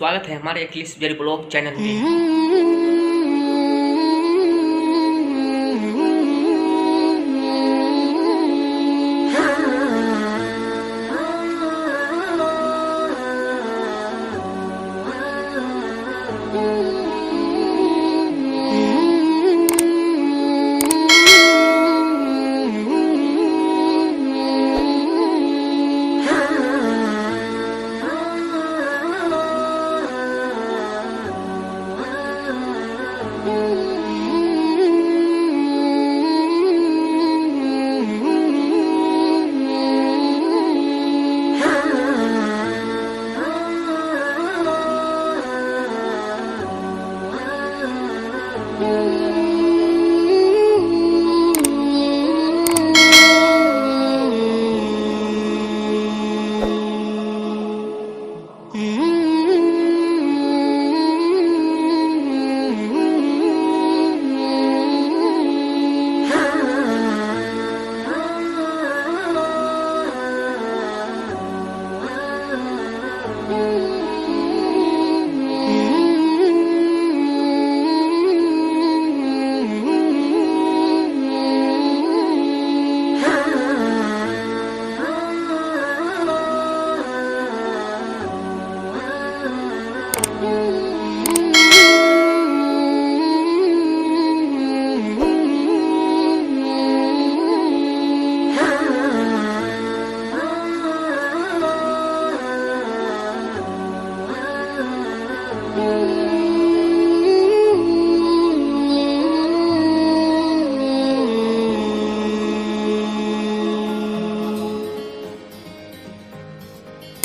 स्वागत है हमारे एक्लिस ब्लॉग चैनल में।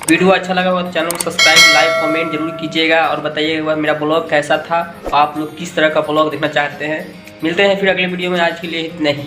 वीडियो अच्छा लगा हो तो चैनल को सब्सक्राइब, लाइक, कमेंट जरूर कीजिएगा और बताइएगा मेरा ब्लॉग कैसा था, आप लोग किस तरह का ब्लॉग देखना चाहते हैं। मिलते हैं फिर अगले वीडियो में, आज के लिए इतना ही।